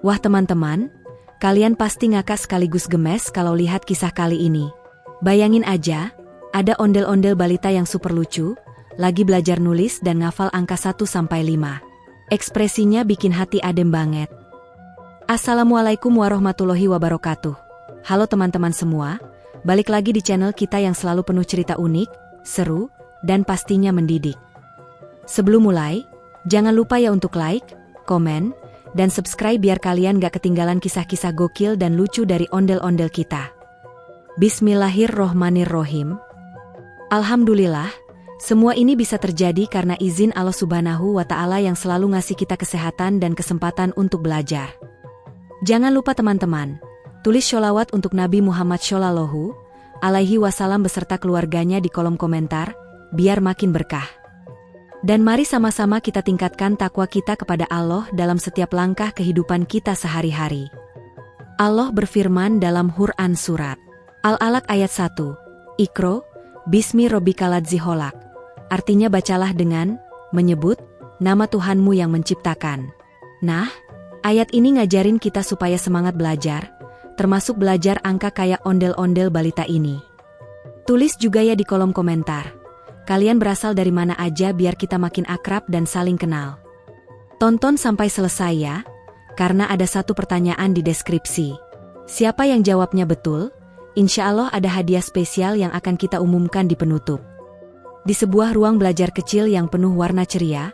Wah teman-teman, kalian pasti ngakak sekaligus gemes kalau lihat kisah kali ini. Bayangin aja, ada ondel-ondel balita yang super lucu, lagi belajar nulis dan ngafal angka 1-5. Ekspresinya bikin hati adem banget. Assalamualaikum warahmatullahi wabarakatuh. Halo teman-teman semua, balik lagi di channel kita yang selalu penuh cerita unik, seru, dan pastinya mendidik. Sebelum mulai, jangan lupa ya untuk like, komen, dan subscribe biar kalian gak ketinggalan kisah-kisah gokil dan lucu dari ondel-ondel kita. Bismillahirrohmanirrohim. Alhamdulillah, semua ini bisa terjadi karena izin Allah Subhanahu wa Ta'ala yang selalu ngasih kita kesehatan dan kesempatan untuk belajar. Jangan lupa teman-teman, tulis sholawat untuk Nabi Muhammad Shallallahu Alaihi Wasallam beserta keluarganya di kolom komentar, biar makin berkah. Dan mari sama-sama kita tingkatkan takwa kita kepada Allah dalam setiap langkah kehidupan kita sehari-hari. Allah berfirman dalam Quran Surat Al-Alaq ayat 1, Iqra, Bismi Rabbikal ladzi khalaq. Artinya bacalah dengan menyebut nama Tuhanmu yang menciptakan. Nah, ayat ini ngajarin kita supaya semangat belajar, termasuk belajar angka kayak ondel-ondel balita ini. Tulis juga ya di kolom komentar. Kalian berasal dari mana aja biar kita makin akrab dan saling kenal. Tonton sampai selesai ya, karena ada satu pertanyaan di deskripsi. Siapa yang jawabnya betul, insya Allah ada hadiah spesial yang akan kita umumkan di penutup. Di sebuah ruang belajar kecil yang penuh warna ceria,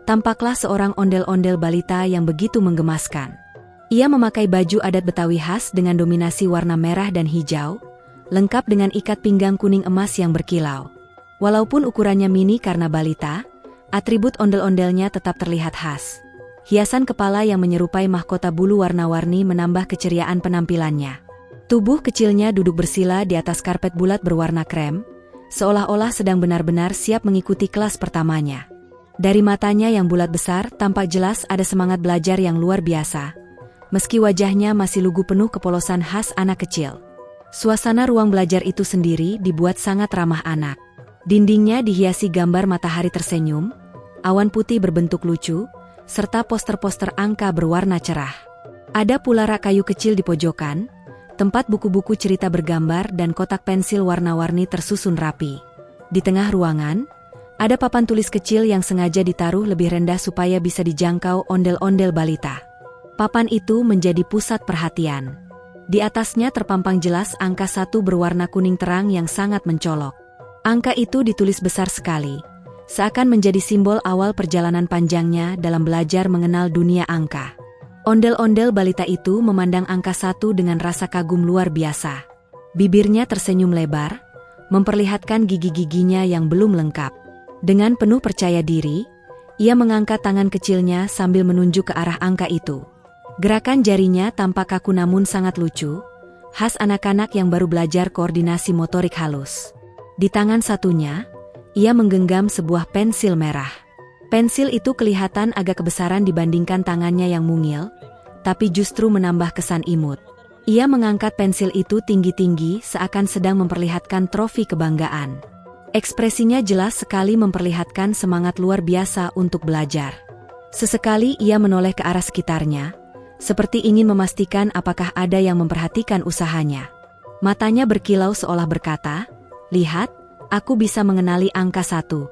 tampaklah seorang ondel-ondel balita yang begitu menggemaskan. Ia memakai baju adat Betawi khas dengan dominasi warna merah dan hijau, lengkap dengan ikat pinggang kuning emas yang berkilau. Walaupun ukurannya mini karena balita, atribut ondel-ondelnya tetap terlihat khas. Hiasan kepala yang menyerupai mahkota bulu warna-warni menambah keceriaan penampilannya. Tubuh kecilnya duduk bersila di atas karpet bulat berwarna krem, seolah-olah sedang benar-benar siap mengikuti kelas pertamanya. Dari matanya yang bulat besar tampak jelas ada semangat belajar yang luar biasa, meski wajahnya masih lugu penuh kepolosan khas anak kecil. Suasana ruang belajar itu sendiri dibuat sangat ramah anak. Dindingnya dihiasi gambar matahari tersenyum, awan putih berbentuk lucu, serta poster-poster angka berwarna cerah. Ada pula rak kayu kecil di pojokan, tempat buku-buku cerita bergambar dan kotak pensil warna-warni tersusun rapi. Di tengah ruangan, ada papan tulis kecil yang sengaja ditaruh lebih rendah supaya bisa dijangkau ondel-ondel balita. Papan itu menjadi pusat perhatian. Di atasnya terpampang jelas angka 1 berwarna kuning terang yang sangat mencolok. Angka itu ditulis besar sekali, seakan menjadi simbol awal perjalanan panjangnya dalam belajar mengenal dunia angka. Ondel-ondel balita itu memandang angka 1 dengan rasa kagum luar biasa. Bibirnya tersenyum lebar, memperlihatkan gigi-giginya yang belum lengkap. Dengan penuh percaya diri, ia mengangkat tangan kecilnya sambil menunjuk ke arah angka itu. Gerakan jarinya tampak kaku namun sangat lucu, khas anak-anak yang baru belajar koordinasi motorik halus. Di tangan satunya, ia menggenggam sebuah pensil merah. Pensil itu kelihatan agak kebesaran dibandingkan tangannya yang mungil, tapi justru menambah kesan imut. Ia mengangkat pensil itu tinggi-tinggi seakan sedang memperlihatkan trofi kebanggaan. Ekspresinya jelas sekali memperlihatkan semangat luar biasa untuk belajar. Sesekali ia menoleh ke arah sekitarnya, seperti ingin memastikan apakah ada yang memperhatikan usahanya. Matanya berkilau seolah berkata, "Lihat, aku bisa mengenali angka 1.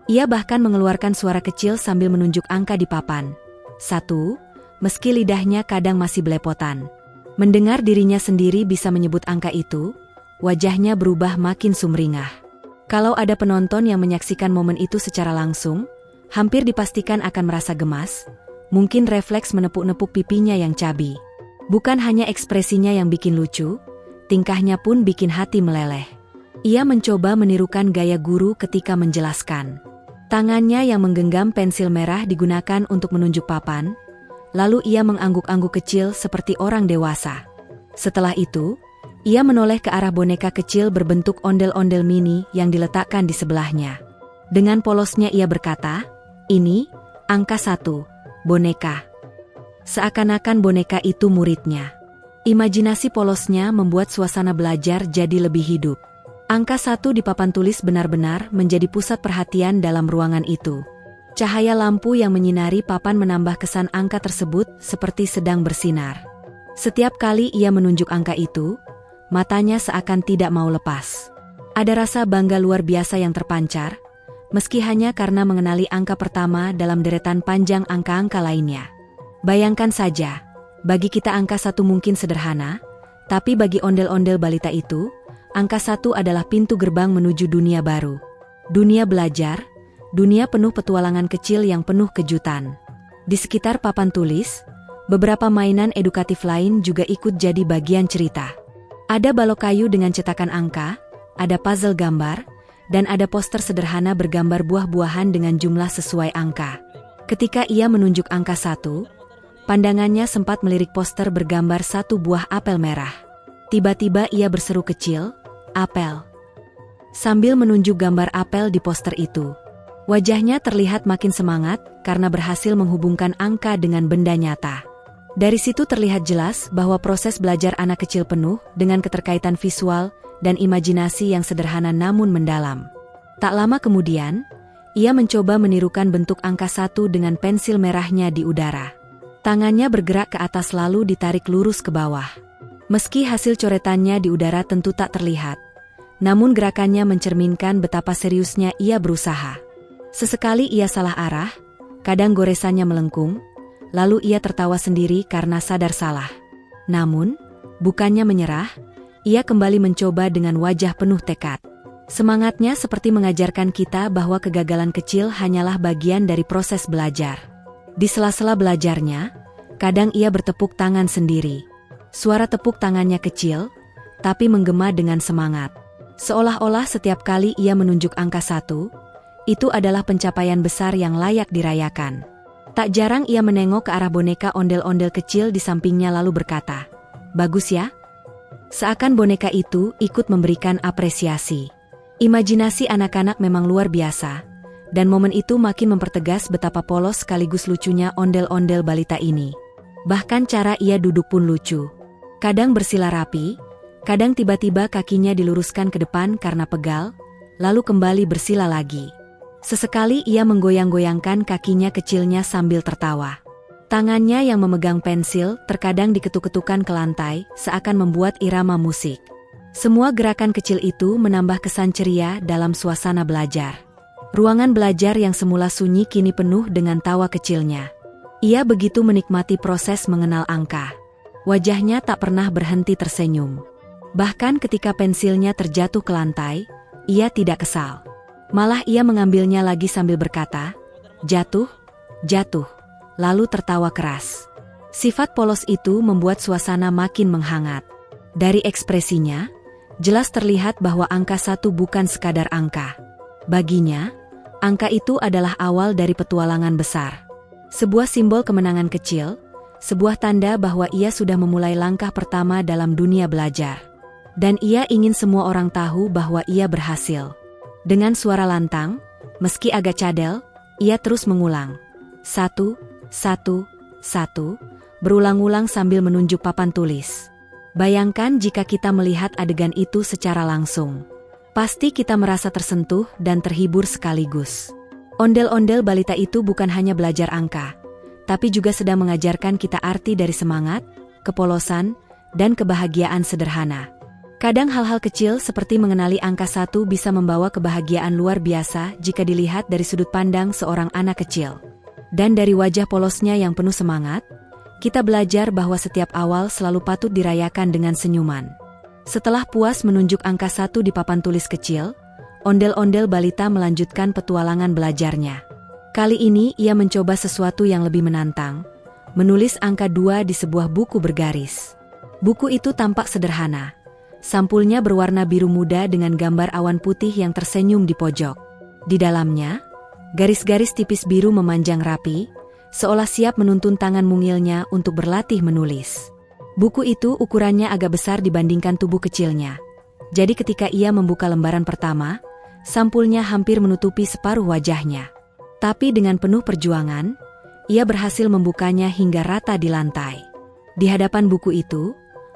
Ia bahkan mengeluarkan suara kecil sambil menunjuk angka di papan. 1, meski lidahnya kadang masih belepotan. Mendengar dirinya sendiri bisa menyebut angka itu, wajahnya berubah makin sumringah. Kalau ada penonton yang menyaksikan momen itu secara langsung, hampir dipastikan akan merasa gemas, mungkin refleks menepuk-nepuk pipinya yang cabi. Bukan hanya ekspresinya yang bikin lucu, tingkahnya pun bikin hati meleleh. Ia mencoba menirukan gaya guru ketika menjelaskan. Tangannya yang menggenggam pensil merah digunakan untuk menunjuk papan, lalu ia mengangguk-angguk kecil seperti orang dewasa. Setelah itu, ia menoleh ke arah boneka kecil berbentuk ondel-ondel mini yang diletakkan di sebelahnya. Dengan polosnya ia berkata, "Ini, angka 1, boneka." Seakan-akan boneka itu muridnya. Imajinasi polosnya membuat suasana belajar jadi lebih hidup. Angka 1 di papan tulis benar-benar menjadi pusat perhatian dalam ruangan itu. Cahaya lampu yang menyinari papan menambah kesan angka tersebut seperti sedang bersinar. Setiap kali ia menunjuk angka itu, matanya seakan tidak mau lepas. Ada rasa bangga luar biasa yang terpancar, meski hanya karena mengenali angka pertama dalam deretan panjang angka-angka lainnya. Bayangkan saja, bagi kita angka 1 mungkin sederhana, tapi bagi ondel-ondel balita itu, angka 1 adalah pintu gerbang menuju dunia baru. Dunia belajar, dunia penuh petualangan kecil yang penuh kejutan. Di sekitar papan tulis, beberapa mainan edukatif lain juga ikut jadi bagian cerita. Ada balok kayu dengan cetakan angka, ada puzzle gambar, dan ada poster sederhana bergambar buah-buahan dengan jumlah sesuai angka. Ketika ia menunjuk angka 1, pandangannya sempat melirik poster bergambar 1 buah apel merah. Tiba-tiba ia berseru kecil, "Apel!" sambil menunjuk gambar apel di poster itu. Wajahnya terlihat makin semangat karena berhasil menghubungkan angka dengan benda nyata. Dari situ terlihat jelas bahwa proses belajar anak kecil penuh dengan keterkaitan visual dan imajinasi yang sederhana namun mendalam. Tak lama kemudian, ia mencoba menirukan bentuk angka 1 dengan pensil merahnya di udara. Tangannya bergerak ke atas lalu ditarik lurus ke bawah. Meski hasil coretannya di udara tentu tak terlihat, namun gerakannya mencerminkan betapa seriusnya ia berusaha. Sesekali ia salah arah, kadang goresannya melengkung, lalu ia tertawa sendiri karena sadar salah. Namun, bukannya menyerah, ia kembali mencoba dengan wajah penuh tekad. Semangatnya seperti mengajarkan kita bahwa kegagalan kecil hanyalah bagian dari proses belajar. Di sela-sela belajarnya, kadang ia bertepuk tangan sendiri. Suara tepuk tangannya kecil, tapi menggema dengan semangat. Seolah-olah setiap kali ia menunjuk angka 1, itu adalah pencapaian besar yang layak dirayakan. Tak jarang ia menengok ke arah boneka ondel-ondel kecil di sampingnya lalu berkata, "Bagus ya?" Seakan boneka itu ikut memberikan apresiasi. Imajinasi anak-anak memang luar biasa, dan momen itu makin mempertegas betapa polos sekaligus lucunya ondel-ondel balita ini. Bahkan cara ia duduk pun lucu. Kadang bersila rapi, kadang tiba-tiba kakinya diluruskan ke depan karena pegal, lalu kembali bersila lagi. Sesekali ia menggoyang-goyangkan kakinya kecilnya sambil tertawa. Tangannya yang memegang pensil terkadang diketuk-ketukan ke lantai seakan membuat irama musik. Semua gerakan kecil itu menambah kesan ceria dalam suasana belajar. Ruangan belajar yang semula sunyi kini penuh dengan tawa kecilnya. Ia begitu menikmati proses mengenal angka. Wajahnya tak pernah berhenti tersenyum. Bahkan ketika pensilnya terjatuh ke lantai, ia tidak kesal. Malah ia mengambilnya lagi sambil berkata, "Jatuh, jatuh," lalu tertawa keras. Sifat polos itu membuat suasana makin menghangat. Dari ekspresinya, jelas terlihat bahwa angka 1 bukan sekadar angka. Baginya, angka itu adalah awal dari petualangan besar. Sebuah simbol kemenangan kecil, sebuah tanda bahwa ia sudah memulai langkah pertama dalam dunia belajar. Dan ia ingin semua orang tahu bahwa ia berhasil. Dengan suara lantang, meski agak cadel, ia terus mengulang. 1, 1, 1, berulang-ulang sambil menunjuk papan tulis. Bayangkan jika kita melihat adegan itu secara langsung. Pasti kita merasa tersentuh dan terhibur sekaligus. Ondel-ondel balita itu bukan hanya belajar angka, tapi juga sedang mengajarkan kita arti dari semangat, kepolosan, dan kebahagiaan sederhana. Kadang hal-hal kecil seperti mengenali angka 1 bisa membawa kebahagiaan luar biasa jika dilihat dari sudut pandang seorang anak kecil. Dan dari wajah polosnya yang penuh semangat, kita belajar bahwa setiap awal selalu patut dirayakan dengan senyuman. Setelah puas menunjuk angka 1 di papan tulis kecil, ondel-ondel balita melanjutkan petualangan belajarnya. Kali ini ia mencoba sesuatu yang lebih menantang, menulis angka 2 di sebuah buku bergaris. Buku itu tampak sederhana. Sampulnya berwarna biru muda dengan gambar awan putih yang tersenyum di pojok. Di dalamnya, garis-garis tipis biru memanjang rapi, seolah siap menuntun tangan mungilnya untuk berlatih menulis. Buku itu ukurannya agak besar dibandingkan tubuh kecilnya. Jadi ketika ia membuka lembaran pertama, sampulnya hampir menutupi separuh wajahnya. Tapi dengan penuh perjuangan, ia berhasil membukanya hingga rata di lantai. Di hadapan buku itu,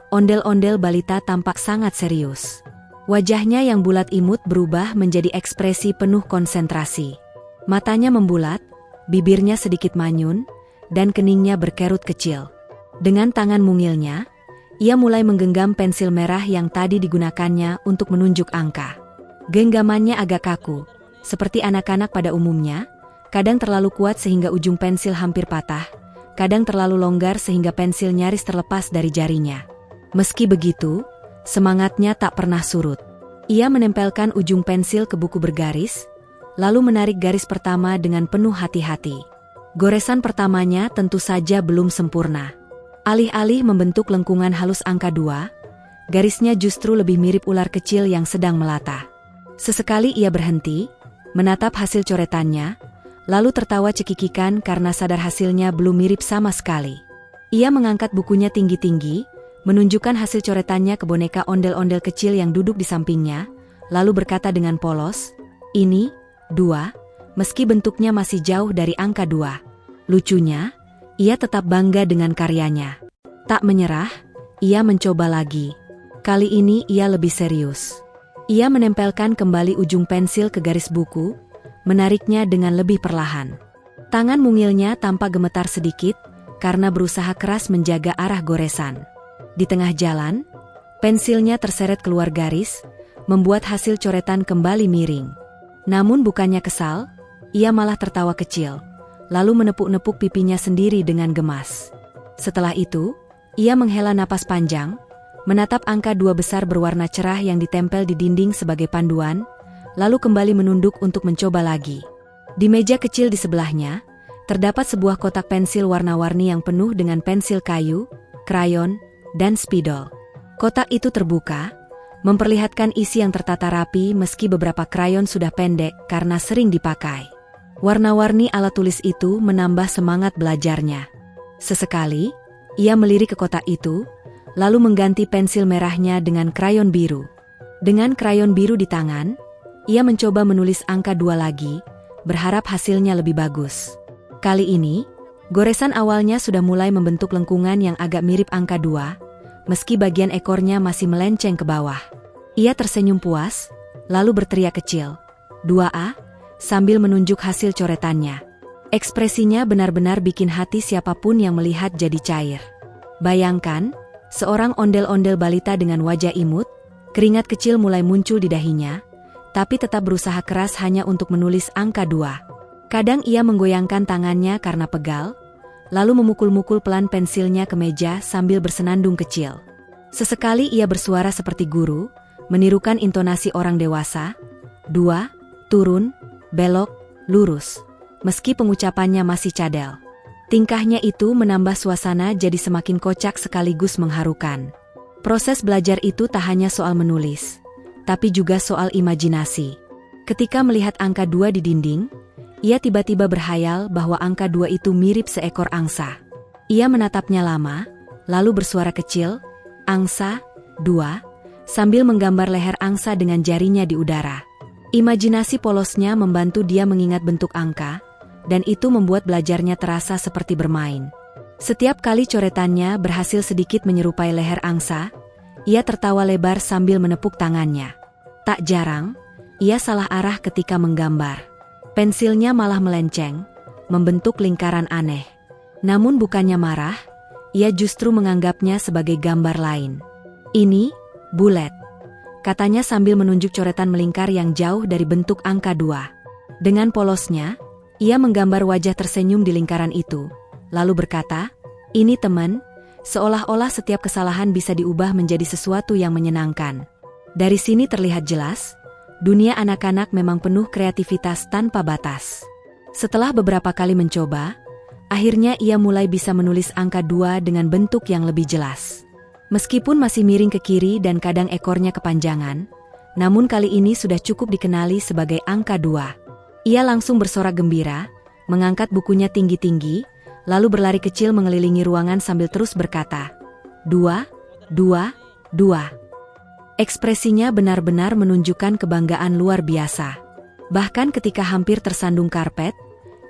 ondel-ondel balita tampak sangat serius. Wajahnya yang bulat imut berubah menjadi ekspresi penuh konsentrasi. Matanya membulat, bibirnya sedikit manyun, dan keningnya berkerut kecil. Dengan tangan mungilnya, ia mulai menggenggam pensil merah yang tadi digunakannya untuk menunjuk angka. Genggamannya agak kaku, seperti anak-anak pada umumnya, kadang terlalu kuat sehingga ujung pensil hampir patah, kadang terlalu longgar sehingga pensil nyaris terlepas dari jarinya. Meski begitu, semangatnya tak pernah surut. Ia menempelkan ujung pensil ke buku bergaris, lalu menarik garis pertama dengan penuh hati-hati. Goresan pertamanya tentu saja belum sempurna. Alih-alih membentuk lengkungan halus angka 2, garisnya justru lebih mirip ular kecil yang sedang melata. Sesekali ia berhenti, menatap hasil coretannya, lalu tertawa cekikikan karena sadar hasilnya belum mirip sama sekali. Ia mengangkat bukunya tinggi-tinggi, menunjukkan hasil coretannya ke boneka ondel-ondel kecil yang duduk di sampingnya, lalu berkata dengan polos, "Ini, 2, meski bentuknya masih jauh dari angka 2. Lucunya, ia tetap bangga dengan karyanya." Tak menyerah, ia mencoba lagi. Kali ini ia lebih serius. Ia menempelkan kembali ujung pensil ke garis buku, menariknya dengan lebih perlahan. Tangan mungilnya tampak gemetar sedikit, karena berusaha keras menjaga arah goresan. Di tengah jalan, pensilnya terseret keluar garis, membuat hasil coretan kembali miring. Namun bukannya kesal, ia malah tertawa kecil, lalu menepuk-nepuk pipinya sendiri dengan gemas. Setelah itu, ia menghela napas panjang, menatap angka 2 besar berwarna cerah yang ditempel di dinding sebagai panduan, lalu kembali menunduk untuk mencoba lagi. Di meja kecil di sebelahnya, terdapat sebuah kotak pensil warna-warni yang penuh dengan pensil kayu, krayon, dan spidol. Kotak itu terbuka, memperlihatkan isi yang tertata rapi meski beberapa krayon sudah pendek karena sering dipakai. Warna-warni alat tulis itu menambah semangat belajarnya. Sesekali, ia melirik ke kotak itu, lalu mengganti pensil merahnya dengan krayon biru. Dengan krayon biru di tangan, ia mencoba menulis angka 2 lagi, berharap hasilnya lebih bagus. Kali ini, goresan awalnya sudah mulai membentuk lengkungan yang agak mirip angka 2, meski bagian ekornya masih melenceng ke bawah. Ia tersenyum puas, lalu berteriak kecil, "2A," sambil menunjuk hasil coretannya. Ekspresinya benar-benar bikin hati siapapun yang melihat jadi cair. Bayangkan, seorang ondel-ondel balita dengan wajah imut, keringat kecil mulai muncul di dahinya, tapi tetap berusaha keras hanya untuk menulis angka 2. Kadang ia menggoyangkan tangannya karena pegal, lalu memukul-mukul pelan pensilnya ke meja sambil bersenandung kecil. Sesekali ia bersuara seperti guru, menirukan intonasi orang dewasa, 2, turun, belok, lurus. Meski pengucapannya masih cadel. Tingkahnya itu menambah suasana jadi semakin kocak sekaligus mengharukan. Proses belajar itu tak hanya soal menulis, tapi juga soal imajinasi. Ketika melihat angka 2 di dinding, ia tiba-tiba berhayal bahwa angka 2 itu mirip seekor angsa. Ia menatapnya lama, lalu bersuara kecil, "Angsa, 2, sambil menggambar leher angsa dengan jarinya di udara. Imajinasi polosnya membantu dia mengingat bentuk angka, dan itu membuat belajarnya terasa seperti bermain. Setiap kali coretannya berhasil sedikit menyerupai leher angsa, ia tertawa lebar sambil menepuk tangannya. Tak jarang, ia salah arah ketika menggambar. Pensilnya malah melenceng, membentuk lingkaran aneh. Namun bukannya marah, ia justru menganggapnya sebagai gambar lain. "Ini, bulet," katanya sambil menunjuk coretan melingkar yang jauh dari bentuk angka 2. Dengan polosnya, ia menggambar wajah tersenyum di lingkaran itu, lalu berkata, "Ini teman," seolah-olah setiap kesalahan bisa diubah menjadi sesuatu yang menyenangkan. Dari sini terlihat jelas, dunia anak-anak memang penuh kreativitas tanpa batas. Setelah beberapa kali mencoba, akhirnya ia mulai bisa menulis angka 2 dengan bentuk yang lebih jelas. Meskipun masih miring ke kiri dan kadang ekornya kepanjangan, namun kali ini sudah cukup dikenali sebagai angka 2. Ia langsung bersorak gembira, mengangkat bukunya tinggi-tinggi, lalu berlari kecil mengelilingi ruangan sambil terus berkata, 2, 2, 2. Ekspresinya benar-benar menunjukkan kebanggaan luar biasa. Bahkan ketika hampir tersandung karpet,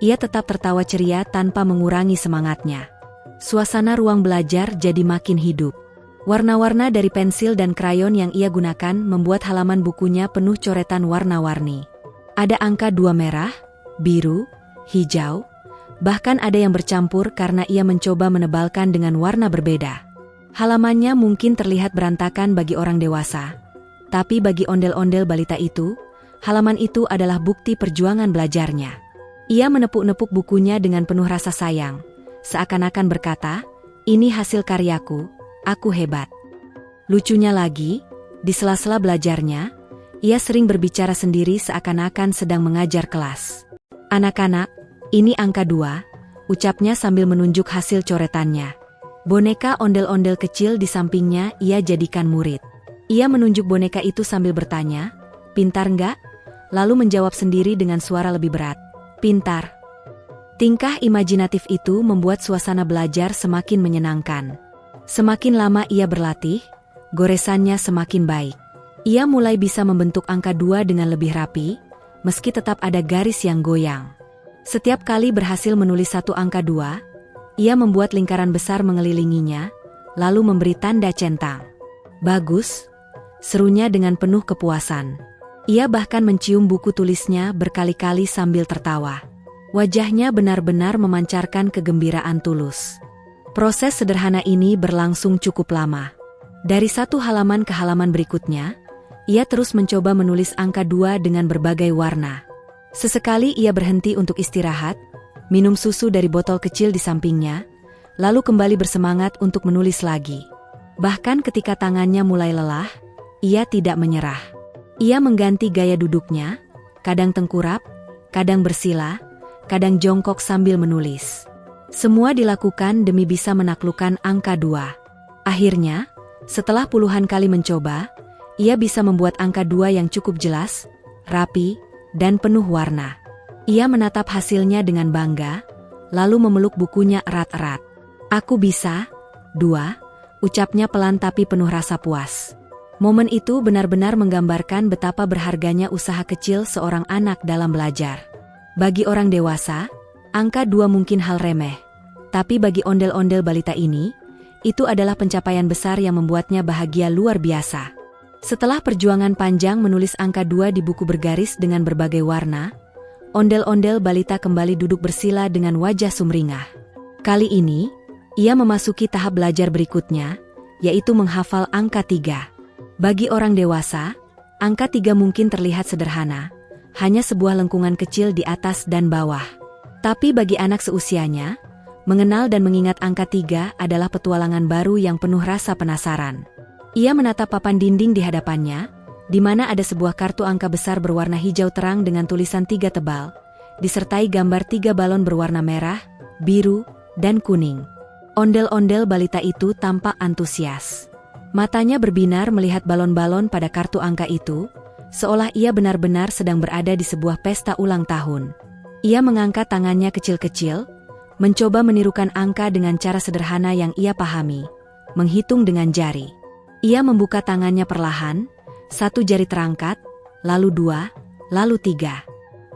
ia tetap tertawa ceria tanpa mengurangi semangatnya. Suasana ruang belajar jadi makin hidup. Warna-warna dari pensil dan krayon yang ia gunakan membuat halaman bukunya penuh coretan warna-warni. Ada angka 2 merah, biru, hijau, Bahkan ada yang bercampur karena ia mencoba menebalkan dengan warna berbeda. Halamannya mungkin terlihat berantakan bagi orang dewasa, tapi bagi ondel-ondel balita itu, halaman itu adalah bukti perjuangan belajarnya. Ia menepuk-nepuk bukunya dengan penuh rasa sayang, seakan-akan berkata, "Ini hasil karyaku, aku hebat." Lucunya lagi, di sela-sela belajarnya, ia sering berbicara sendiri seakan-akan sedang mengajar kelas. "Anak-anak, ini angka 2, ucapnya sambil menunjuk hasil coretannya. Boneka ondel-ondel kecil di sampingnya ia jadikan murid. Ia menunjuk boneka itu sambil bertanya, "Pintar nggak?" Lalu menjawab sendiri dengan suara lebih berat, "Pintar." Tingkah imajinatif itu membuat suasana belajar semakin menyenangkan. Semakin lama ia berlatih, goresannya semakin baik. Ia mulai bisa membentuk angka 2 dengan lebih rapi, meski tetap ada garis yang goyang. Setiap kali berhasil menulis satu angka 2, ia membuat lingkaran besar mengelilinginya, lalu memberi tanda centang. "Bagus," serunya dengan penuh kepuasan. Ia bahkan mencium buku tulisnya berkali-kali sambil tertawa. Wajahnya benar-benar memancarkan kegembiraan tulus. Proses sederhana ini berlangsung cukup lama. Dari satu halaman ke halaman berikutnya, ia terus mencoba menulis angka 2 dengan berbagai warna. Sesekali ia berhenti untuk istirahat, minum susu dari botol kecil di sampingnya, lalu kembali bersemangat untuk menulis lagi. Bahkan ketika tangannya mulai lelah, ia tidak menyerah. Ia mengganti gaya duduknya, kadang tengkurap, kadang bersila, kadang jongkok sambil menulis. Semua dilakukan demi bisa menaklukkan angka 2. Akhirnya, setelah puluhan kali mencoba, ia bisa membuat angka 2 yang cukup jelas, rapi, dan penuh warna. Ia menatap hasilnya dengan bangga, lalu memeluk bukunya erat-erat. "Aku bisa, 2, ucapnya pelan tapi penuh rasa puas. Momen itu benar-benar menggambarkan betapa berharganya usaha kecil seorang anak dalam belajar. Bagi orang dewasa, angka 2 mungkin hal remeh. Tapi bagi ondel-ondel balita ini, itu adalah pencapaian besar yang membuatnya bahagia luar biasa. Setelah perjuangan panjang menulis angka 2 di buku bergaris dengan berbagai warna, ondel-ondel balita kembali duduk bersila dengan wajah sumringah. Kali ini, ia memasuki tahap belajar berikutnya, yaitu menghafal angka 3. Bagi orang dewasa, angka 3 mungkin terlihat sederhana, hanya sebuah lengkungan kecil di atas dan bawah. Tapi bagi anak seusianya, mengenal dan mengingat angka 3 adalah petualangan baru yang penuh rasa penasaran. Ia menatap papan dinding di hadapannya, di mana ada sebuah kartu angka besar berwarna hijau terang dengan tulisan 3 tebal, disertai gambar 3 balon berwarna merah, biru, dan kuning. Ondel-ondel balita itu tampak antusias. Matanya berbinar melihat balon-balon pada kartu angka itu, seolah ia benar-benar sedang berada di sebuah pesta ulang tahun. Ia mengangkat tangannya kecil-kecil, mencoba menirukan angka dengan cara sederhana yang ia pahami, menghitung dengan jari. Ia membuka tangannya perlahan, 1 jari terangkat, lalu 2, lalu 3.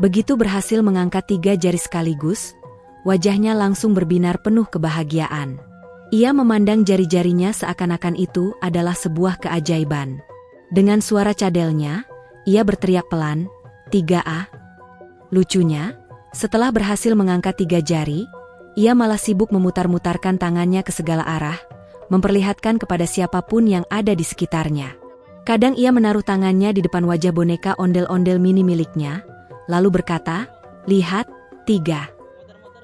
Begitu berhasil mengangkat 3 jari sekaligus, wajahnya langsung berbinar penuh kebahagiaan. Ia memandang jari-jarinya seakan-akan itu adalah sebuah keajaiban. Dengan suara cadelnya, ia berteriak pelan, 3A. Lucunya, setelah berhasil mengangkat 3 jari, ia malah sibuk memutar-mutarkan tangannya ke segala arah, memperlihatkan kepada siapapun yang ada di sekitarnya. Kadang ia menaruh tangannya di depan wajah boneka ondel-ondel mini miliknya, lalu berkata, "Lihat, 3.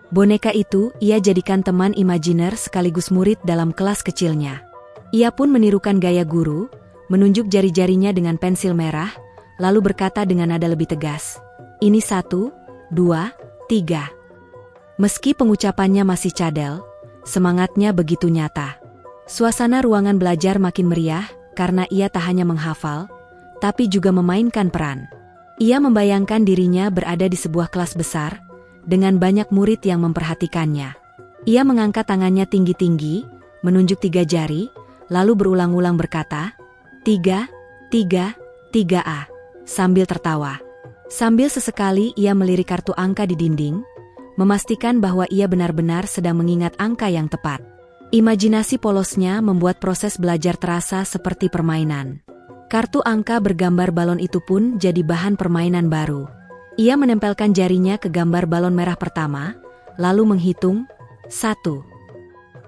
Boneka itu ia jadikan teman imajiner sekaligus murid dalam kelas kecilnya. Ia pun menirukan gaya guru, menunjuk jari-jarinya dengan pensil merah, lalu berkata dengan nada lebih tegas, "Ini 1, 2, 3. Meski pengucapannya masih cadel, semangatnya begitu nyata. Suasana ruangan belajar makin meriah karena ia tak hanya menghafal, tapi juga memainkan peran. Ia membayangkan dirinya berada di sebuah kelas besar, dengan banyak murid yang memperhatikannya. Ia mengangkat tangannya tinggi-tinggi, menunjuk 3 jari, lalu berulang-ulang berkata, 3, 3, 3A, sambil tertawa. Sambil sesekali ia melirik kartu angka di dinding, memastikan bahwa ia benar-benar sedang mengingat angka yang tepat. Imajinasi polosnya membuat proses belajar terasa seperti permainan. Kartu angka bergambar balon itu pun jadi bahan permainan baru. Ia menempelkan jarinya ke gambar balon merah pertama, lalu menghitung, 1.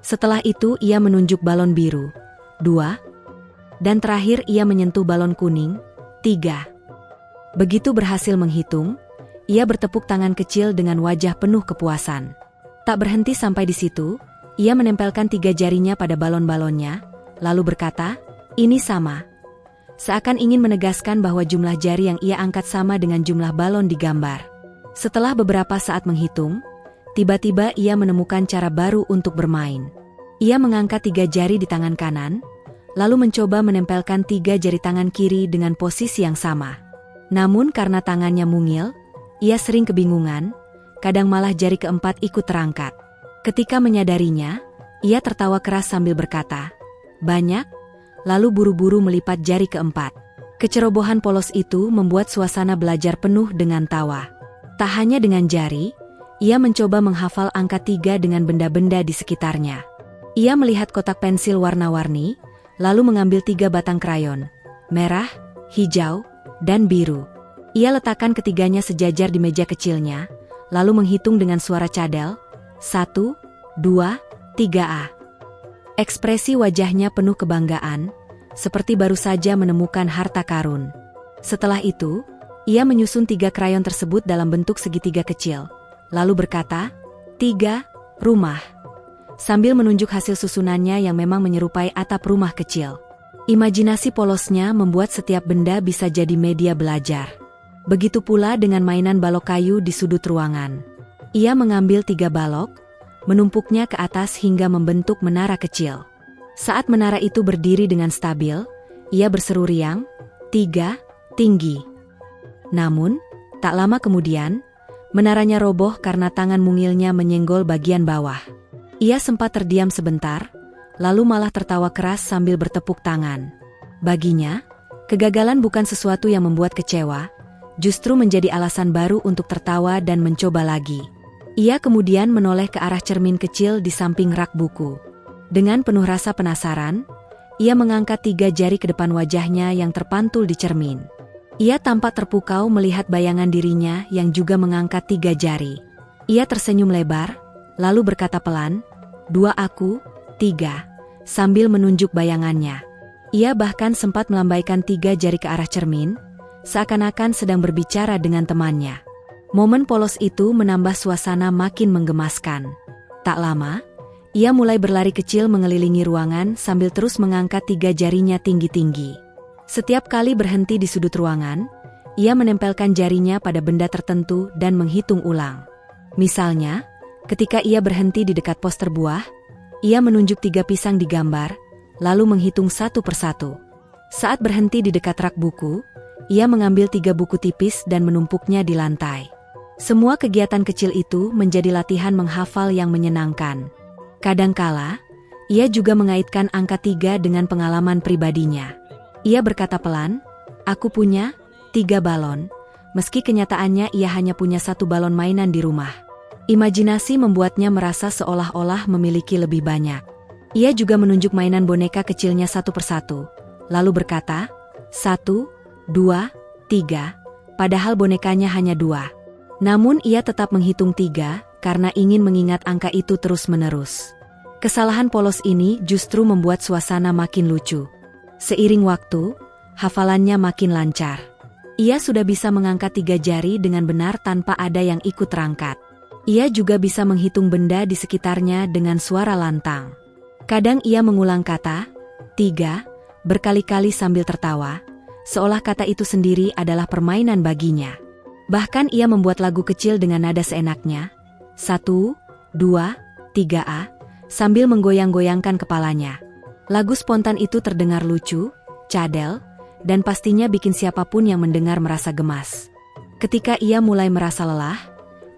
Setelah itu ia menunjuk balon biru, 2. Dan terakhir ia menyentuh balon kuning, 3. Begitu berhasil menghitung, ia bertepuk tangan kecil dengan wajah penuh kepuasan. Tak berhenti sampai di situ, ia menempelkan 3 jarinya pada balon-balonnya, lalu berkata, "Ini sama." Seakan ingin menegaskan bahwa jumlah jari yang ia angkat sama dengan jumlah balon di gambar. Setelah beberapa saat menghitung, tiba-tiba ia menemukan cara baru untuk bermain. Ia mengangkat 3 jari di tangan kanan, lalu mencoba menempelkan 3 jari tangan kiri dengan posisi yang sama. Namun karena tangannya mungil, ia sering kebingungan, kadang malah jari keempat ikut terangkat. Ketika menyadarinya, ia tertawa keras sambil berkata, "Banyak?" Lalu buru-buru melipat jari keempat. Kecerobohan polos itu membuat suasana belajar penuh dengan tawa. Tak hanya dengan jari, ia mencoba menghafal angka 3 dengan benda-benda di sekitarnya. Ia melihat kotak pensil warna-warni, lalu mengambil 3 batang krayon, merah, hijau, dan biru. Ia letakkan ketiganya sejajar di meja kecilnya, lalu menghitung dengan suara cadel, 1, 2, 3A. Ekspresi wajahnya penuh kebanggaan, seperti baru saja menemukan harta karun. Setelah itu, ia menyusun 3 krayon tersebut dalam bentuk segitiga kecil, lalu berkata, 3, rumah. Sambil menunjuk hasil susunannya yang memang menyerupai atap rumah kecil. Imajinasi polosnya membuat setiap benda bisa jadi media belajar. Begitu pula dengan mainan balok kayu di sudut ruangan. Ia mengambil 3 balok, menumpuknya ke atas hingga membentuk menara kecil. Saat menara itu berdiri dengan stabil, ia berseru riang, 3, tinggi. Namun, tak lama kemudian, menaranya roboh karena tangan mungilnya menyenggol bagian bawah. Ia sempat terdiam sebentar, lalu malah tertawa keras sambil bertepuk tangan. Baginya, kegagalan bukan sesuatu yang membuat kecewa, justru menjadi alasan baru untuk tertawa dan mencoba lagi. Ia kemudian menoleh ke arah cermin kecil di samping rak buku. Dengan penuh rasa penasaran, ia mengangkat 3 jari ke depan wajahnya yang terpantul di cermin. Ia tampak terpukau melihat bayangan dirinya yang juga mengangkat 3 jari. Ia tersenyum lebar, lalu berkata pelan, 2 aku, 3, sambil menunjuk bayangannya. Ia bahkan sempat melambaikan 3 jari ke arah cermin, seakan-akan sedang berbicara dengan temannya. Momen polos itu menambah suasana makin menggemaskan. Tak lama, ia mulai berlari kecil mengelilingi ruangan sambil terus mengangkat 3 jarinya tinggi-tinggi. Setiap kali berhenti di sudut ruangan, ia menempelkan jarinya pada benda tertentu dan menghitung ulang. Misalnya, ketika ia berhenti di dekat poster buah, ia menunjuk 3 pisang di gambar, lalu menghitung satu persatu. Saat berhenti di dekat rak buku, ia mengambil 3 buku tipis dan menumpuknya di lantai. Semua kegiatan kecil itu menjadi latihan menghafal yang menyenangkan. Kadangkala, ia juga mengaitkan angka 3 dengan pengalaman pribadinya. Ia berkata pelan, "Aku punya 3 balon," meski kenyataannya ia hanya punya 1 balon mainan di rumah. Imajinasi membuatnya merasa seolah-olah memiliki lebih banyak. Ia juga menunjuk mainan boneka kecilnya satu persatu, lalu berkata, 1, 2, 3, padahal bonekanya hanya 2. Namun ia tetap menghitung 3 karena ingin mengingat angka itu terus-menerus. Kesalahan polos ini justru membuat suasana makin lucu. Seiring waktu, hafalannya makin lancar. Ia sudah bisa mengangkat 3 jari dengan benar tanpa ada yang ikut terangkat. Ia juga bisa menghitung benda di sekitarnya dengan suara lantang. Kadang ia mengulang kata 3 berkali-kali sambil tertawa, seolah kata itu sendiri adalah permainan baginya. Bahkan ia membuat lagu kecil dengan nada seenaknya, 1, 2, 3A, sambil menggoyang-goyangkan kepalanya. Lagu spontan itu terdengar lucu, cadel, dan pastinya bikin siapapun yang mendengar merasa gemas. Ketika ia mulai merasa lelah,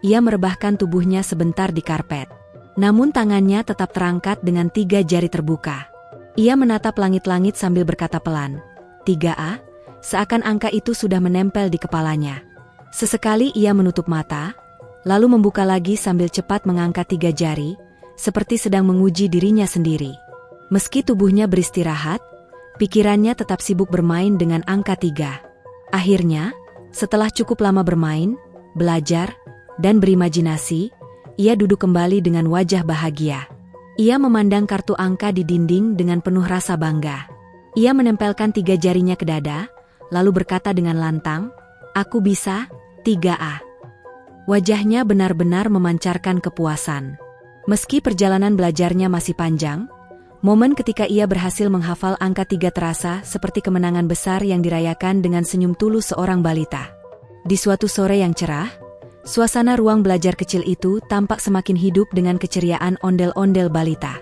ia merebahkan tubuhnya sebentar di karpet. Namun tangannya tetap terangkat dengan 3 jari terbuka. Ia menatap langit-langit sambil berkata pelan, 3A, seakan angka itu sudah menempel di kepalanya. Sesekali ia menutup mata, lalu membuka lagi sambil cepat mengangkat 3 jari, seperti sedang menguji dirinya sendiri. Meski tubuhnya beristirahat, pikirannya tetap sibuk bermain dengan angka 3. Akhirnya, setelah cukup lama bermain, belajar, dan berimajinasi, ia duduk kembali dengan wajah bahagia. Ia memandang kartu angka di dinding dengan penuh rasa bangga. Ia menempelkan 3 jarinya ke dada, lalu berkata dengan lantang, "Aku bisa, 3A." Wajahnya benar-benar memancarkan kepuasan. Meski perjalanan belajarnya masih panjang, momen ketika ia berhasil menghafal angka 3 terasa seperti kemenangan besar yang dirayakan dengan senyum tulus seorang balita. Di suatu sore yang cerah, suasana ruang belajar kecil itu tampak semakin hidup dengan keceriaan ondel-ondel balita.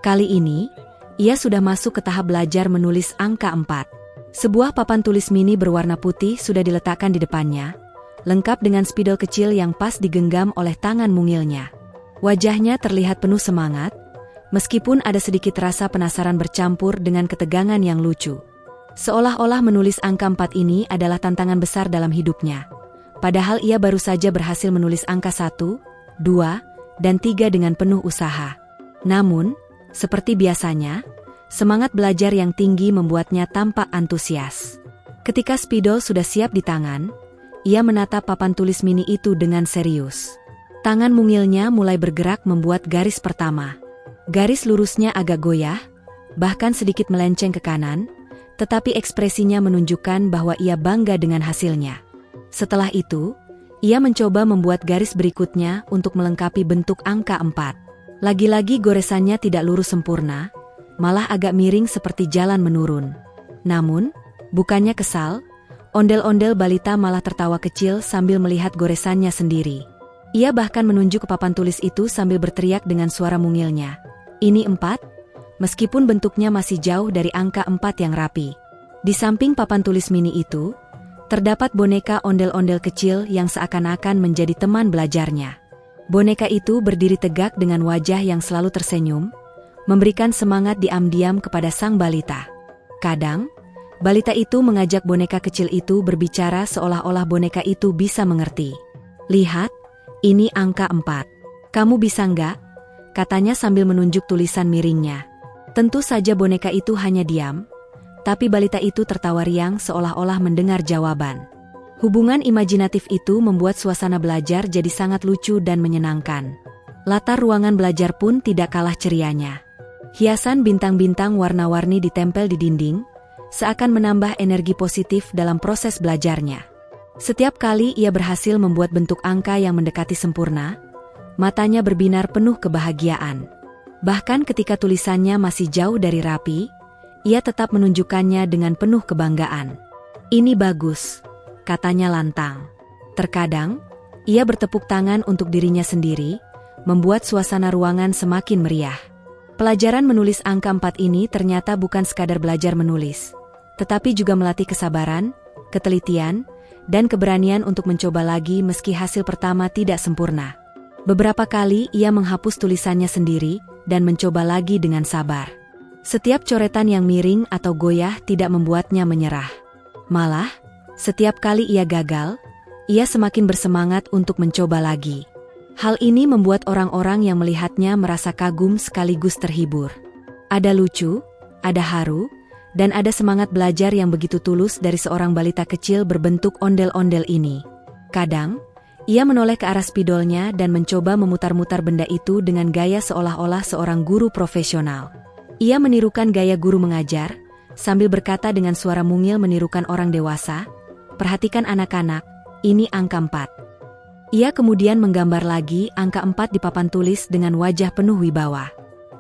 Kali ini, ia sudah masuk ke tahap belajar menulis angka 4. Sebuah papan tulis mini berwarna putih sudah diletakkan di depannya, lengkap dengan spidol kecil yang pas digenggam oleh tangan mungilnya. Wajahnya terlihat penuh semangat, meskipun ada sedikit rasa penasaran bercampur dengan ketegangan yang lucu. Seolah-olah menulis angka 4 ini adalah tantangan besar dalam hidupnya. Padahal ia baru saja berhasil menulis angka 1, 2, dan 3 dengan penuh usaha. Namun, seperti biasanya, semangat belajar yang tinggi membuatnya tampak antusias. Ketika spidol sudah siap di tangan, ia menatap papan tulis mini itu dengan serius. Tangan mungilnya mulai bergerak membuat garis pertama. Garis lurusnya agak goyah, bahkan sedikit melenceng ke kanan, tetapi ekspresinya menunjukkan bahwa ia bangga dengan hasilnya. Setelah itu, ia mencoba membuat garis berikutnya untuk melengkapi bentuk angka 4. Lagi-lagi goresannya tidak lurus sempurna, malah agak miring seperti jalan menurun. Namun, bukannya kesal, ondel-ondel balita malah tertawa kecil sambil melihat goresannya sendiri. Ia bahkan menunjuk ke papan tulis itu sambil berteriak dengan suara mungilnya. "Ini 4?" Meskipun bentuknya masih jauh dari angka 4 yang rapi. Di samping papan tulis mini itu, terdapat boneka ondel-ondel kecil yang seakan-akan menjadi teman belajarnya. Boneka itu berdiri tegak dengan wajah yang selalu tersenyum, memberikan semangat diam-diam kepada sang balita. Kadang, balita itu mengajak boneka kecil itu berbicara seolah-olah boneka itu bisa mengerti. "Lihat, ini angka 4. Kamu bisa nggak?" katanya sambil menunjuk tulisan miringnya. Tentu saja boneka itu hanya diam, tapi balita itu tertawa riang seolah-olah mendengar jawaban. Hubungan imajinatif itu membuat suasana belajar jadi sangat lucu dan menyenangkan. Latar ruangan belajar pun tidak kalah cerianya. Hiasan bintang-bintang warna-warni ditempel di dinding, seakan menambah energi positif dalam proses belajarnya. Setiap kali ia berhasil membuat bentuk angka yang mendekati sempurna, matanya berbinar penuh kebahagiaan. Bahkan ketika tulisannya masih jauh dari rapi, ia tetap menunjukkannya dengan penuh kebanggaan. "Ini bagus," katanya lantang. Terkadang, ia bertepuk tangan untuk dirinya sendiri, membuat suasana ruangan semakin meriah. Pelajaran menulis angka 4 ini ternyata bukan sekadar belajar menulis, tetapi juga melatih kesabaran, ketelitian, dan keberanian untuk mencoba lagi meski hasil pertama tidak sempurna. Beberapa kali ia menghapus tulisannya sendiri dan mencoba lagi dengan sabar. Setiap coretan yang miring atau goyah tidak membuatnya menyerah. Malah, setiap kali ia gagal, ia semakin bersemangat untuk mencoba lagi. Hal ini membuat orang-orang yang melihatnya merasa kagum sekaligus terhibur. Ada lucu, ada haru, dan ada semangat belajar yang begitu tulus dari seorang balita kecil berbentuk ondel-ondel ini. Kadang, ia menoleh ke arah spidolnya dan mencoba memutar-mutar benda itu dengan gaya seolah-olah seorang guru profesional. Ia menirukan gaya guru mengajar, sambil berkata dengan suara mungil menirukan orang dewasa, "Perhatikan anak-anak, ini angka 4." Ia kemudian menggambar lagi angka 4 di papan tulis dengan wajah penuh wibawa.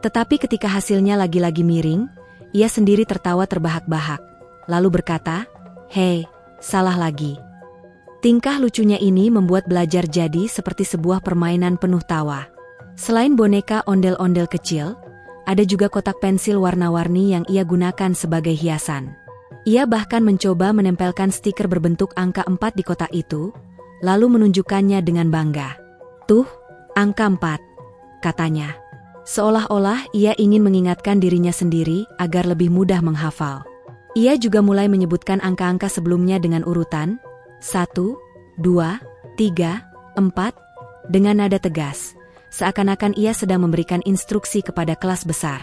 Tetapi ketika hasilnya lagi-lagi miring, ia sendiri tertawa terbahak-bahak, lalu berkata, "Hei, salah lagi." Tingkah lucunya ini membuat belajar jadi seperti sebuah permainan penuh tawa. Selain boneka ondel-ondel kecil, ada juga kotak pensil warna-warni yang ia gunakan sebagai hiasan. Ia bahkan mencoba menempelkan stiker berbentuk angka 4 di kotak itu, lalu menunjukkannya dengan bangga. "Tuh, angka 4, katanya. Seolah-olah ia ingin mengingatkan dirinya sendiri agar lebih mudah menghafal. Ia juga mulai menyebutkan angka-angka sebelumnya dengan urutan 1, 2, 3, 4, dengan nada tegas. Seakan-akan ia sedang memberikan instruksi kepada kelas besar.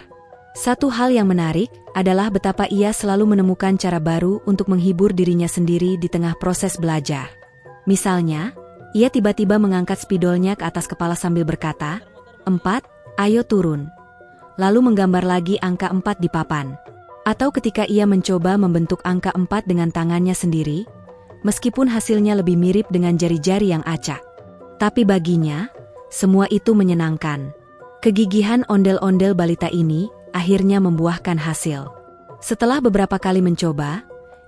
Satu hal yang menarik adalah betapa ia selalu menemukan cara baru untuk menghibur dirinya sendiri di tengah proses belajar. Misalnya, Ia tiba-tiba mengangkat spidolnya ke atas kepala sambil berkata, 4, ayo turun. Lalu menggambar lagi angka 4 di papan. Atau ketika ia mencoba membentuk angka 4 dengan tangannya sendiri, meskipun hasilnya lebih mirip dengan jari-jari yang acak. Tapi baginya, semua itu menyenangkan. Kegigihan ondel-ondel balita ini akhirnya membuahkan hasil. Setelah beberapa kali mencoba,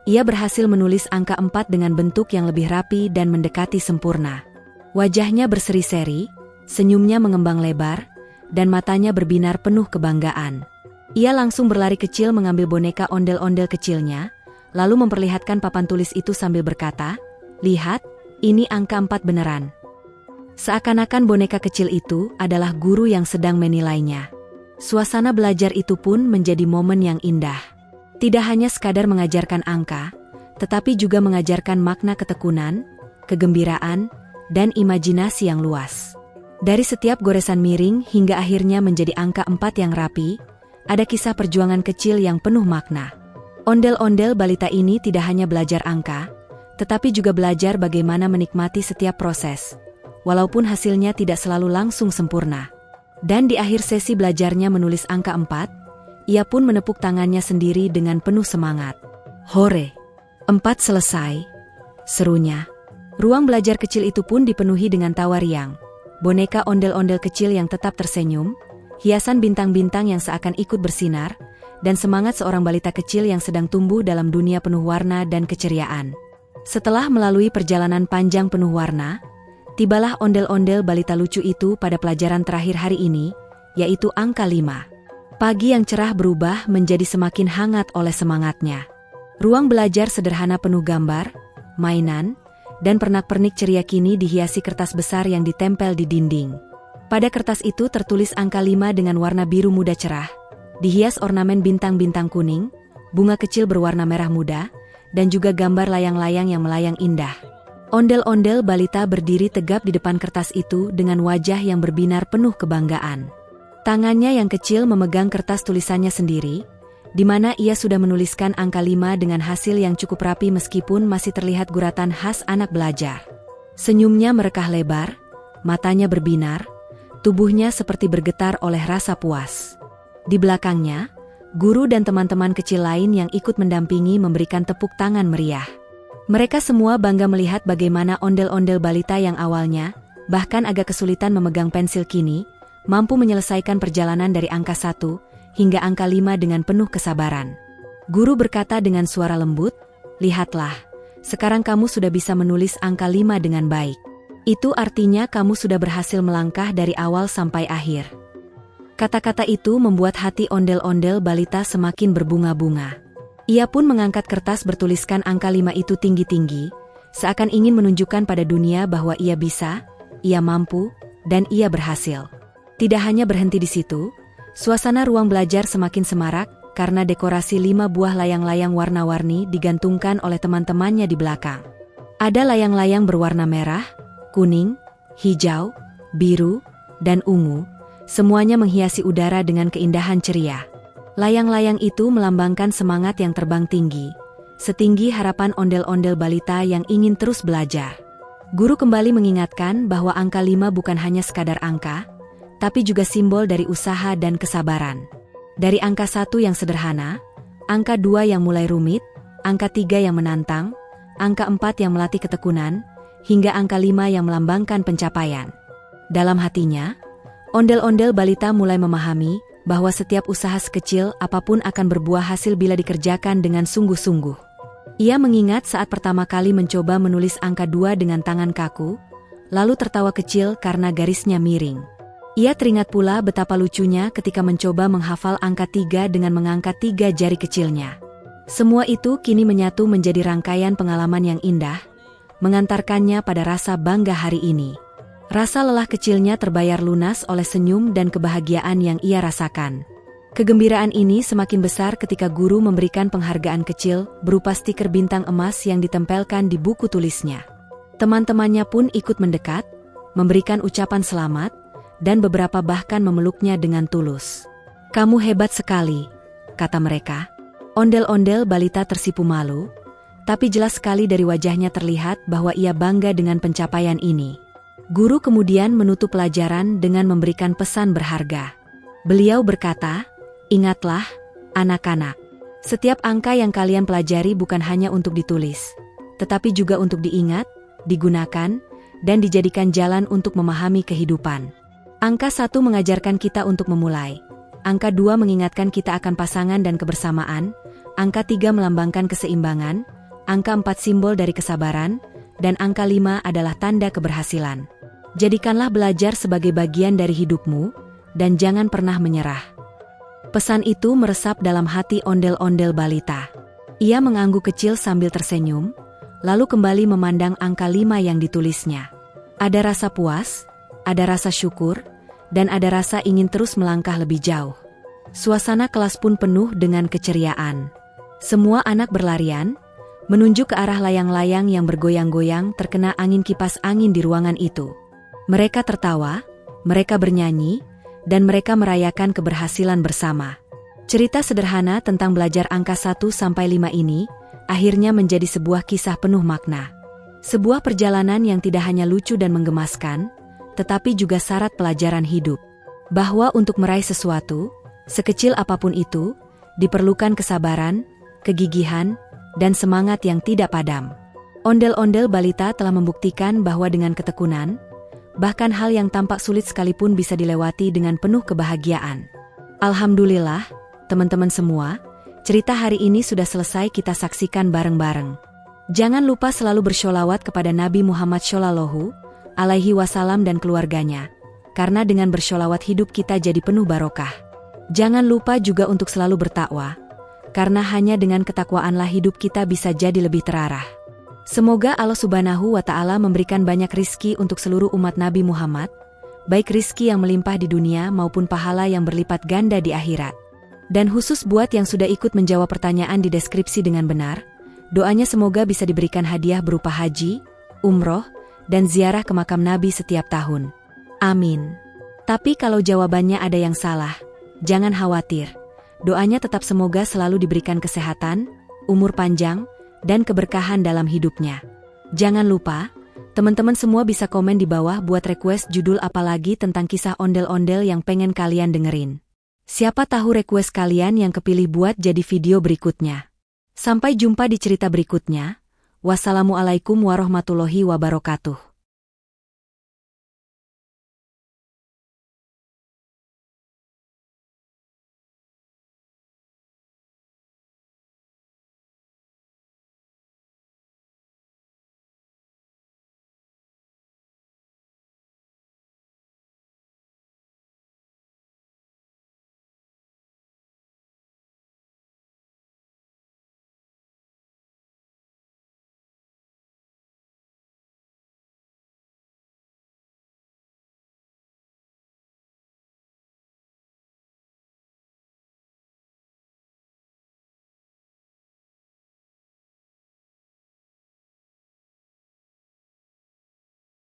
ia berhasil menulis angka 4 dengan bentuk yang lebih rapi dan mendekati sempurna. Wajahnya berseri-seri, senyumnya mengembang lebar, dan matanya berbinar penuh kebanggaan. Ia langsung berlari kecil mengambil boneka ondel-ondel kecilnya, lalu memperlihatkan papan tulis itu sambil berkata, "Lihat, ini angka 4 beneran." Seakan-akan boneka kecil itu adalah guru yang sedang menilainya. Suasana belajar itu pun menjadi momen yang indah. Tidak hanya sekadar mengajarkan angka, tetapi juga mengajarkan makna ketekunan, kegembiraan, dan imajinasi yang luas. Dari setiap goresan miring hingga akhirnya menjadi angka 4 yang rapi, ada kisah perjuangan kecil yang penuh makna. Ondel-ondel balita ini tidak hanya belajar angka, tetapi juga belajar bagaimana menikmati setiap proses, walaupun hasilnya tidak selalu langsung sempurna. Dan di akhir sesi belajarnya menulis angka 4, ia pun menepuk tangannya sendiri dengan penuh semangat. "Hore! 4 selesai!" serunya. Ruang belajar kecil itu pun dipenuhi dengan tawa riang. Boneka ondel-ondel kecil yang tetap tersenyum, hiasan bintang-bintang yang seakan ikut bersinar, dan semangat seorang balita kecil yang sedang tumbuh dalam dunia penuh warna dan keceriaan. Setelah melalui perjalanan panjang penuh warna, tibalah ondel-ondel balita lucu itu pada pelajaran terakhir hari ini, yaitu angka 5. Pagi yang cerah berubah menjadi semakin hangat oleh semangatnya. Ruang belajar sederhana penuh gambar, mainan, dan pernak-pernik ceria kini dihiasi kertas besar yang ditempel di dinding. Pada kertas itu tertulis angka 5 dengan warna biru muda cerah, dihias ornamen bintang-bintang kuning, bunga kecil berwarna merah muda, dan juga gambar layang-layang yang melayang indah. Ondel-ondel balita berdiri tegap di depan kertas itu dengan wajah yang berbinar penuh kebanggaan. Tangannya yang kecil memegang kertas tulisannya sendiri, di mana ia sudah menuliskan angka 5 dengan hasil yang cukup rapi meskipun masih terlihat guratan khas anak belajar. Senyumnya merekah lebar, matanya berbinar, tubuhnya seperti bergetar oleh rasa puas. Di belakangnya, guru dan teman-teman kecil lain yang ikut mendampingi memberikan tepuk tangan meriah. Mereka semua bangga melihat bagaimana ondel-ondel balita yang awalnya bahkan agak kesulitan memegang pensil kini, mampu menyelesaikan perjalanan dari angka 1 hingga angka 5 dengan penuh kesabaran. Guru berkata dengan suara lembut, "Lihatlah, sekarang kamu sudah bisa menulis angka 5 dengan baik. Itu artinya kamu sudah berhasil melangkah dari awal sampai akhir." Kata-kata itu membuat hati ondel-ondel balita semakin berbunga-bunga. Ia pun mengangkat kertas bertuliskan angka 5 itu tinggi-tinggi, seakan ingin menunjukkan pada dunia bahwa ia bisa, ia mampu, dan ia berhasil. Tidak hanya berhenti di situ, suasana ruang belajar semakin semarak karena dekorasi 5 buah layang-layang warna-warni digantungkan oleh teman-temannya di belakang. Ada layang-layang berwarna merah, kuning, hijau, biru, dan ungu, semuanya menghiasi udara dengan keindahan ceria. Layang-layang itu melambangkan semangat yang terbang tinggi, setinggi harapan ondel-ondel balita yang ingin terus belajar. Guru kembali mengingatkan bahwa angka 5 bukan hanya sekadar angka, tapi juga simbol dari usaha dan kesabaran. Dari angka 1 yang sederhana, angka 2 yang mulai rumit, angka 3 yang menantang, angka 4 yang melatih ketekunan, hingga angka 5 yang melambangkan pencapaian. Dalam hatinya, ondel-ondel balita mulai memahami bahwa setiap usaha sekecil apapun akan berbuah hasil bila dikerjakan dengan sungguh-sungguh. Ia mengingat saat pertama kali mencoba menulis angka 2 dengan tangan kaku, lalu tertawa kecil karena garisnya miring. Ia teringat pula betapa lucunya ketika mencoba menghafal angka 3 dengan mengangkat 3 jari kecilnya. Semua itu kini menyatu menjadi rangkaian pengalaman yang indah, mengantarkannya pada rasa bangga hari ini. Rasa lelah kecilnya terbayar lunas oleh senyum dan kebahagiaan yang ia rasakan. Kegembiraan ini semakin besar ketika guru memberikan penghargaan kecil berupa stiker bintang emas yang ditempelkan di buku tulisnya. Teman-temannya pun ikut mendekat, memberikan ucapan selamat, dan beberapa bahkan memeluknya dengan tulus. "Kamu hebat sekali," kata mereka. Ondel-ondel balita tersipu malu, Tapi jelas sekali dari wajahnya terlihat bahwa ia bangga dengan pencapaian ini. Guru kemudian menutup pelajaran dengan memberikan pesan berharga. Beliau berkata, "Ingatlah, anak-anak. Setiap angka yang kalian pelajari bukan hanya untuk ditulis, tetapi juga untuk diingat, digunakan, dan dijadikan jalan untuk memahami kehidupan. Angka 1 mengajarkan kita untuk memulai. Angka 2 mengingatkan kita akan pasangan dan kebersamaan. Angka 3 melambangkan keseimbangan. Angka 4 simbol dari kesabaran, dan angka 5 adalah tanda keberhasilan. Jadikanlah belajar sebagai bagian dari hidupmu, dan jangan pernah menyerah." Pesan itu meresap dalam hati ondel-ondel balita. Ia mengangguk kecil sambil tersenyum, lalu kembali memandang angka 5 yang ditulisnya. Ada rasa puas, ada rasa syukur, dan ada rasa ingin terus melangkah lebih jauh. Suasana kelas pun penuh dengan keceriaan. Semua anak berlarian, menunjuk ke arah layang-layang yang bergoyang-goyang terkena angin kipas angin di ruangan itu. Mereka tertawa, mereka bernyanyi, dan mereka merayakan keberhasilan bersama. Cerita sederhana tentang belajar angka 1-5 ini akhirnya menjadi sebuah kisah penuh makna. Sebuah perjalanan yang tidak hanya lucu dan menggemaskan, tetapi juga syarat pelajaran hidup. Bahwa untuk meraih sesuatu, sekecil apapun itu, diperlukan kesabaran, kegigihan, dan semangat yang tidak padam. Ondel-ondel balita telah membuktikan bahwa dengan ketekunan, bahkan hal yang tampak sulit sekalipun bisa dilewati dengan penuh kebahagiaan. Alhamdulillah, teman-teman semua, cerita hari ini sudah selesai kita saksikan bareng-bareng. Jangan lupa selalu bersholawat kepada Nabi Muhammad Shallallahu Alaihi Wasallam dan keluarganya, karena dengan bersholawat hidup kita jadi penuh barokah. Jangan lupa juga untuk selalu bertakwa, karena hanya dengan ketakwaanlah hidup kita bisa jadi lebih terarah. Semoga Allah Subhanahu wa Ta'ala memberikan banyak rizki untuk seluruh umat Nabi Muhammad, baik rizki yang melimpah di dunia maupun pahala yang berlipat ganda di akhirat. Dan khusus buat yang sudah ikut menjawab pertanyaan di deskripsi dengan benar, doanya semoga bisa diberikan hadiah berupa haji, umroh, dan ziarah ke makam Nabi setiap tahun. Amin. Tapi kalau jawabannya ada yang salah, jangan khawatir. Doanya tetap semoga selalu diberikan kesehatan, umur panjang, dan keberkahan dalam hidupnya. Jangan lupa, teman-teman semua bisa komen di bawah buat request judul apalagi tentang kisah ondel-ondel yang pengen kalian dengerin. Siapa tahu request kalian yang kepilih buat jadi video berikutnya. Sampai jumpa di cerita berikutnya. Wassalamualaikum warahmatullahi wabarakatuh.